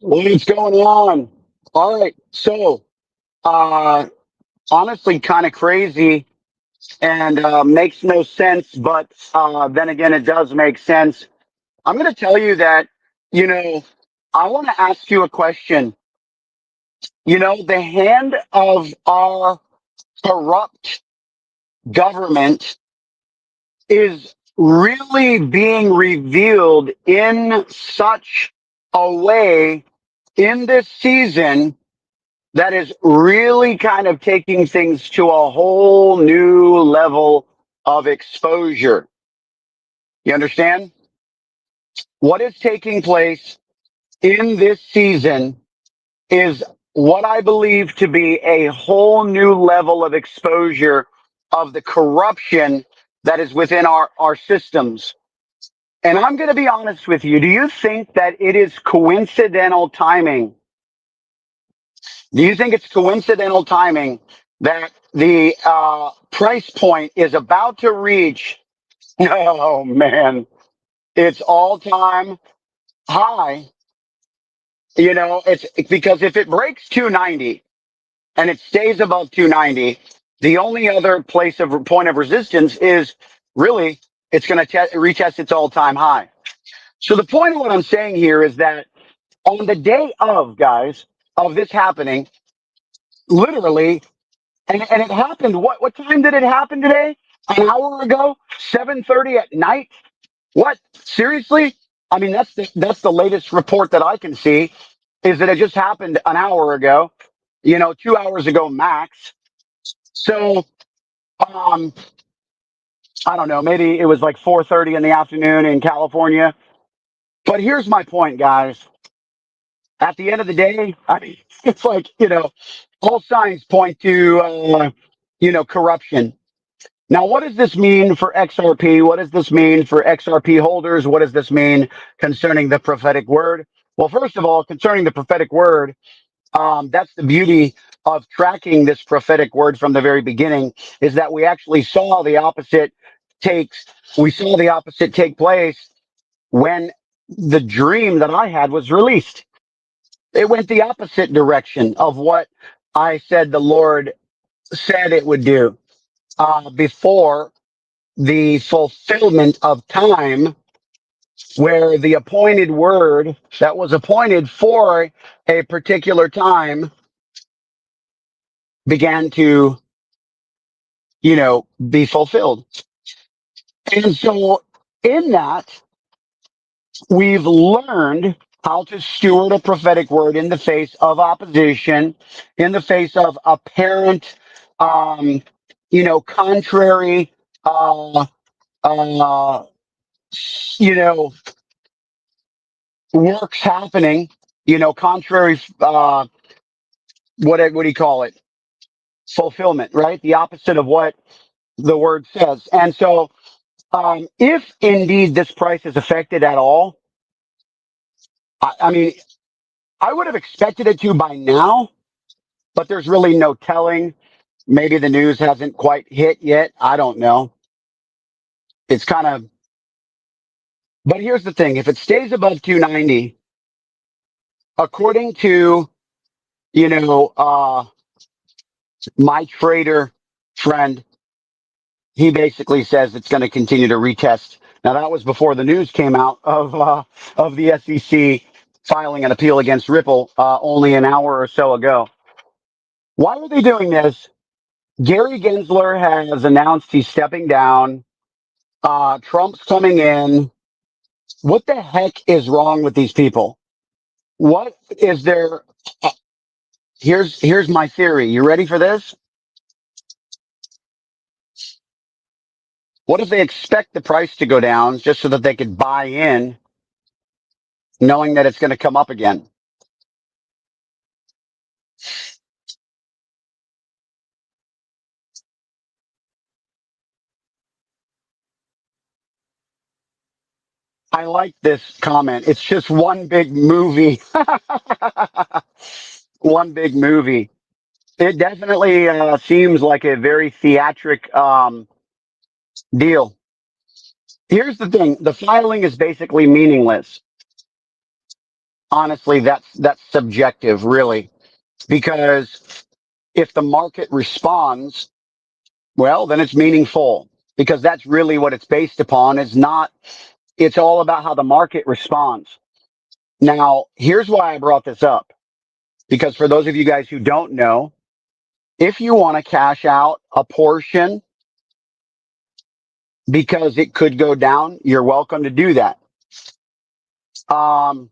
What's going on? All right. So, uh, honestly, kind of crazy and makes no sense, but then again, it does make sense. I'm going to tell you that, you know, I want to ask you a question. The hand of our corrupt government is really being revealed in such a way in this season that is really kind of taking things to a whole new level of exposure. You understand? What is taking place in this season is what I believe to be a whole new level of exposure of the corruption that is within our systems. And I'm going to be honest with you. Do you think that it is coincidental timing? Do you think it's coincidental timing that the price point is about to reach? Oh man, it's all time high. It's because if it breaks 290 and it stays above 290, the only other place of point of resistance is really it's going to retest its all time high. So the point of what I'm saying here is that on the day of, guys, of this happening, literally. And it happened. What time did it happen today? An hour ago? 7:30 at night? What? Seriously? I mean, that's the latest report that I can see is that it just happened an hour ago. 2 hours ago max. So um, I don't know. Maybe it was like 4:30 in the afternoon in California. But here's my point, guys. At the end of the day, I mean, it's like all signs point to corruption. Now, what does this mean for XRP? What does this mean for XRP holders? What does this mean concerning the prophetic word? Well, first of all, concerning the prophetic word, that's the beauty of tracking this prophetic word from the very beginning is that we actually saw the opposite takes. We saw the opposite take place when the dream that I had was released. It went the opposite direction of what I said the Lord said it would do before the fulfillment of time where the appointed word that was appointed for a particular time began to, be fulfilled. And so in that, we've learned how to steward a prophetic word in the face of opposition, in the face of apparent, um, contrary, uh, uh, you know, works happening, contrary, what do you call it? Fulfillment, right? The opposite of what the word says. And so, if indeed this price is affected at all, I mean, I would have expected it to by now, but there's really no telling. Maybe the news hasn't quite hit yet. I don't know. It's kind of, but here's the thing. If it stays above 290, according to, you know, uh, my trader friend, he basically says it's going to continue to retest. Now that was before the news came out of the SEC filing an appeal against Ripple only an hour or so ago. Why are they doing this? Gary Gensler has announced he's stepping down. Trump's coming in. What the heck is wrong with these people? What is there? Uh, here's my theory. You ready for this? What if they expect the price to go down just so that they could buy in, knowing that it's going to come up again? I like this comment. It's just one big movie. One big movie. It definitely seems like a very theatric deal. Here's the thing. The filing is basically meaningless. honestly, that's subjective, really, because if the market responds, well, then it's meaningful, because that's really what it's based upon. Is not. It's all about how the market responds. Now, here's why I brought this up, because for those of you guys who don't know, if you want to cash out a portion because it could go down, you're welcome to do that. Um,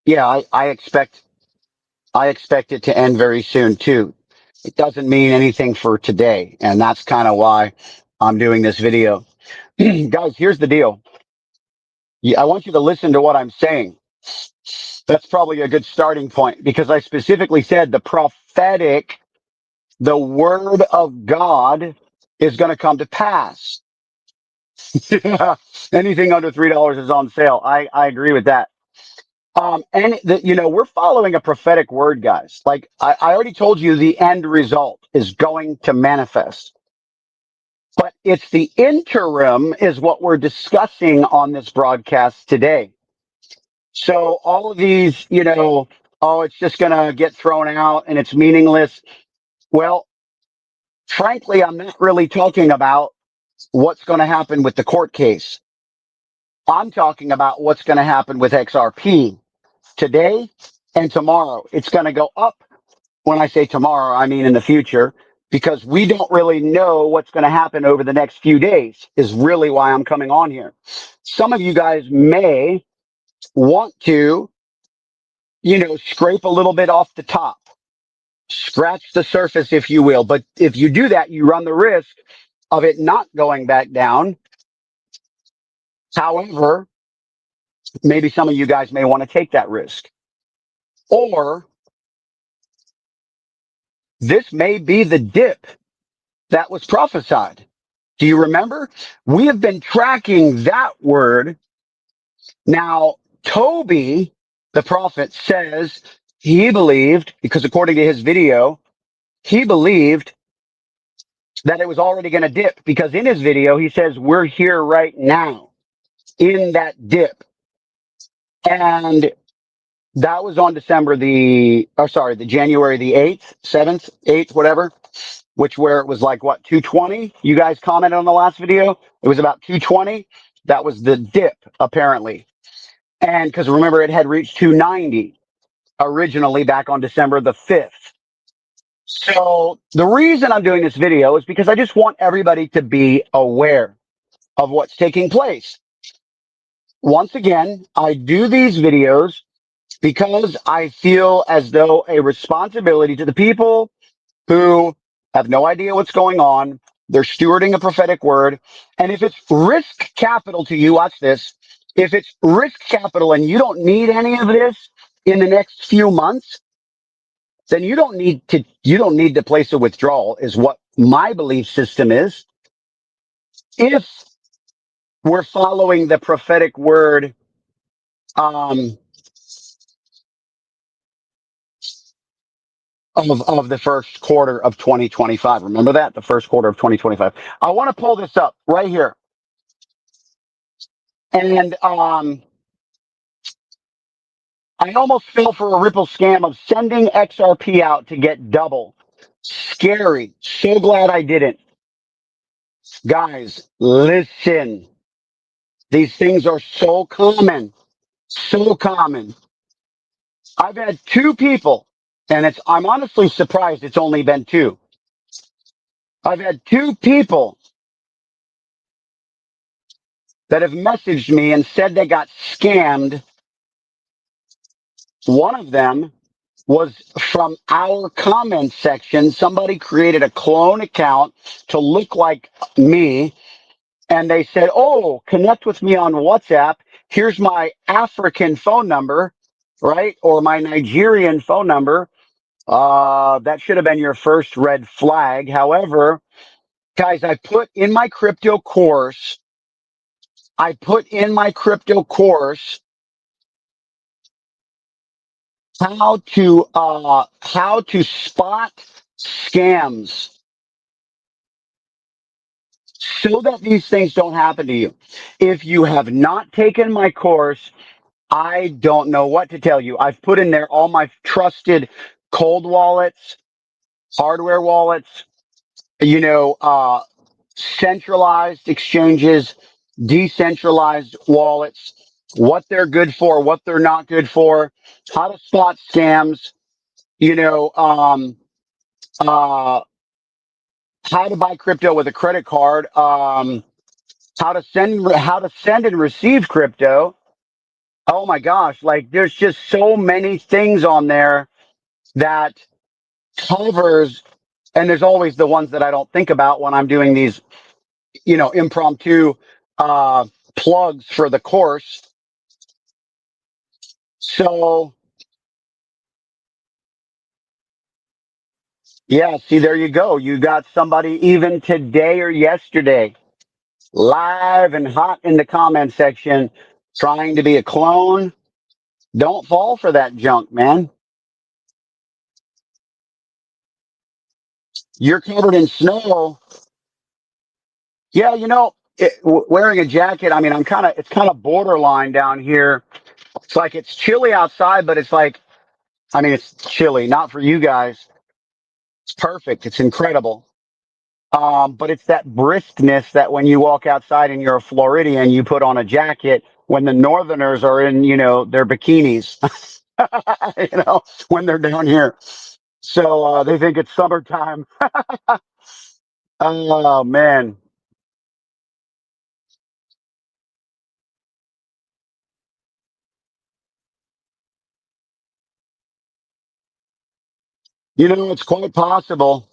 yeah, I expect it to end very soon too. It doesn't mean anything for today, and that's kind of why I'm doing this video. Guys, here's the deal. I want you to listen to what I'm saying. That's probably a good starting point, because I specifically said the prophetic, the word of God, is going to come to pass. Anything under $3 is on sale. I agree with that. We're following a prophetic word, guys. Like I already told you, the end result is going to manifest, but it's the interim is what we're discussing on this broadcast today. So all of these, oh, it's just going to get thrown out and it's meaningless. Well, frankly, I'm not really talking about what's going to happen with the court case. I'm talking about what's going to happen with XRP today and tomorrow. It's going to go up. When I say tomorrow, I mean in the future, because we don't really know what's going to happen over the next few days, is really why I'm coming on here. Some of you guys may want to, scrape a little bit off the top, scratch the surface, if you will. But if you do that, you run the risk of it not going back down. However, maybe some of you guys may want to take that risk. Or this may be the dip that was prophesied. Do you remember? We have been tracking that word. Now, Toby, the prophet, says he believed, because according to his video, he believed that it was already going to dip, because in his video, he says, we're here right now in that dip. And that was on the January the 8th, 7th, 8th, whatever, which where it was like, what, 220? You guys commented on the last video. It was about 220. That was the dip, apparently. And because remember, it had reached 290 originally back on December the 5th. So the reason I'm doing this video is because I just want everybody to be aware of what's taking place. Once again, I do these videos because I feel as though a responsibility to the people who have no idea what's going on. They're stewarding a prophetic word. And if it's risk capital to you, watch this. If it's risk capital and you don't need any of this in the next few months, then you don't need to place a withdrawal, is what my belief system is. If we're following the prophetic word, um, of the first quarter of 2025. Remember that? The first quarter of 2025. I want to pull this up right here. And I almost fell for a Ripple scam of sending XRP out to get double. Scary. So glad I didn't. Guys, listen. These things are so common. So common. I've had two people, and I'm honestly surprised it's only been two. I've had two people that have messaged me and said they got scammed. One of them was from our comment section. Somebody created a clone account to look like me, and they said, oh, connect with me on WhatsApp. Here's my African phone number, right? Or my Nigerian phone number. That should have been your first red flag. However, guys, I put in my crypto course how to spot scams. so that these things don't happen to you. If you have not taken my course, I don't know what to tell you. I've put in there all my trusted cold wallets, hardware wallets, you know, centralized exchanges, decentralized wallets, what they're good for, what they're not good for, how to spot scams, you know, uh, how to buy crypto with a credit card, how to send and receive crypto. Oh my gosh, like there's just so many things on there that covers, and there's always the ones that I don't think about when I'm doing these, you know, impromptu uh plugs for the course. So yeah, see, there you go. You got somebody even today or yesterday live and hot in the comment section trying to be a clone. Don't fall for that junk, man. You're covered in snow. Yeah, you know, wearing a jacket. I mean, it's kind of borderline down here. It's like it's chilly outside, but it's like, I mean, it's chilly, not for you guys. It's perfect. It's incredible. But it's that briskness that when you walk outside and you're a Floridian, you put on a jacket when the Northerners are in, you know, their bikinis, you know, when they're down here. So they think it's summertime. Oh, man. You know, it's quite possible.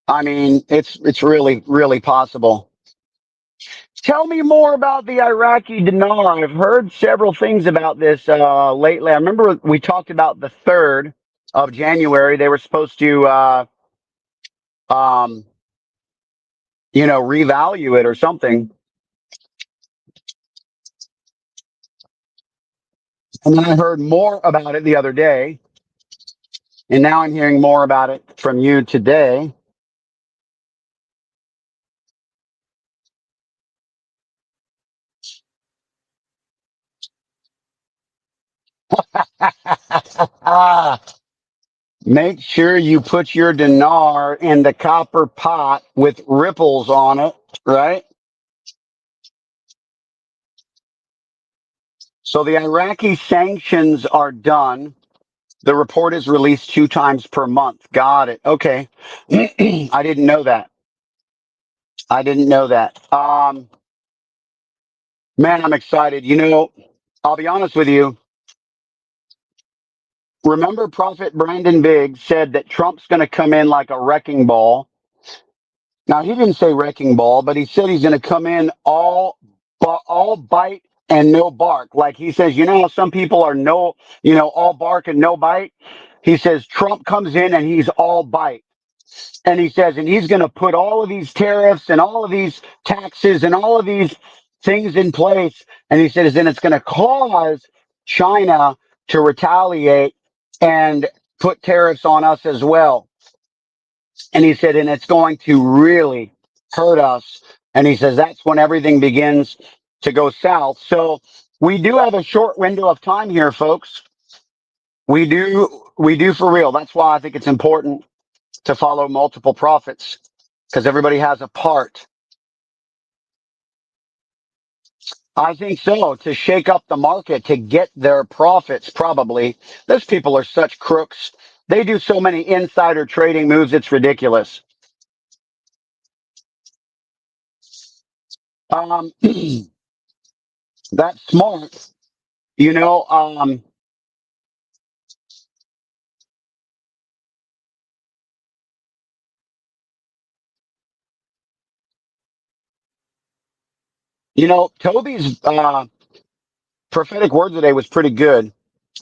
I mean, it's really, really possible. Tell me more about the Iraqi dinar. I've heard several things about this lately. I remember we talked about the 3rd of January. They were supposed to, um, you know, revalue it or something. And then I heard more about it the other day. And now I'm hearing more about it from you today. Make sure you put your dinar in the copper pot with ripples on it, right? So the Iraqi sanctions are done. The report is released 2 times per month. Got it. Okay. I didn't know that. I didn't know that. Man, I'm excited. You know, I'll be honest with you. Remember, Prophet Brandon Biggs said that Trump's going to come in like a wrecking ball. Now, he didn't say wrecking ball, but he said he's going to come in all bite and no bark. Like he says, you know how some people are no, you know, all bark and no bite? He says Trump comes in and he's all bite. And he says, and he's going to put all of these tariffs and all of these taxes and all of these things in place. And he says, and it's going to cause China to retaliate and put tariffs on us as well. And he said, and it's going to really hurt us. And he says, that's when everything begins to go south. So we do have a short window of time here, folks. We do for real. That's why I think it's important to follow multiple prophets because everybody has a part. I think so, to shake up the market, to get their profits, probably. Those people are such crooks. They do so many insider trading moves, it's ridiculous. Um, that's smart. You know, Toby's prophetic word today was pretty good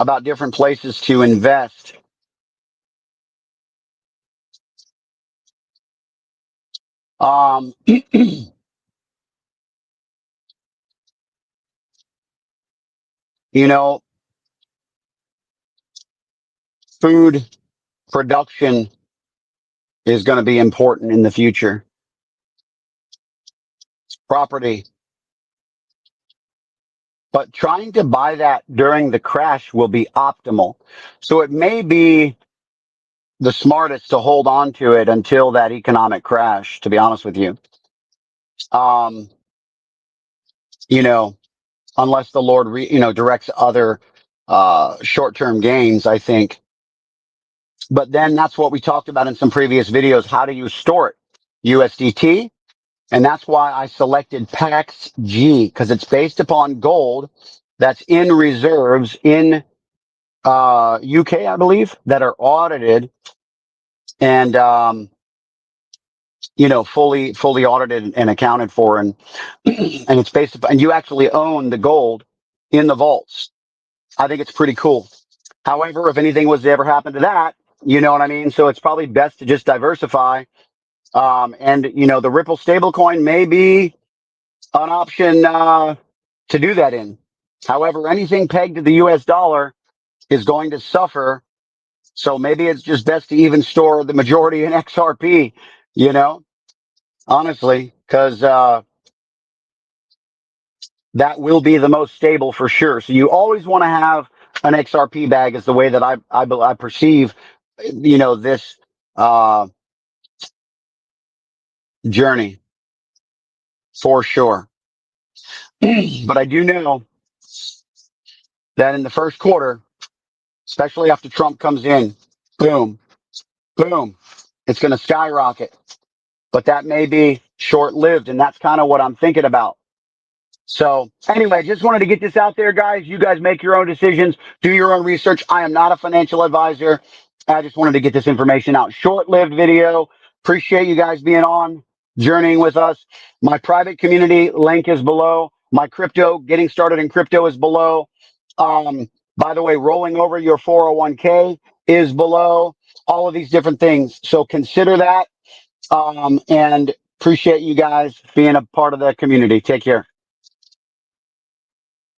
about different places to invest. You know, food production is going to be important in the future. property. But trying to buy that during the crash will be optimal. So it may be the smartest to hold on to it until that economic crash, to be honest with you. Um, you know, unless the Lord, directs other, short-term gains, I think. But then that's what we talked about in some previous videos. How do you store it? USDT. And that's why I selected PAX G, because it's based upon gold that's in reserves in UK, I believe, that are audited and fully audited and accounted for, and and it's based upon, and you actually own the gold in the vaults. I think it's pretty cool. However, if anything was to ever happen to that, you know what I mean. So it's probably best to just diversify. And the Ripple stablecoin may be an option to do that in. However, anything pegged to the US dollar is going to suffer. So maybe it's just best to even store the majority in XRP, honestly, because that will be the most stable for sure. So you always want to have an XRP bag, is the way that I perceive, this journey for sure. But I do know that in the first quarter, especially after Trump comes in, boom, boom, it's going to skyrocket. But that may be short lived. And that's kind of what I'm thinking about. So anyway, just wanted to get this out there, guys. You guys make your own decisions, do your own research. I am not a financial advisor. I just wanted to get this information out. Short-lived video. Appreciate you guys being on, journeying with us. My private community link is below. My crypto, getting started in crypto, is below. By the way, rolling over your 401k is below. All of these different things. So consider that. And appreciate you guys being a part of the community. Take care.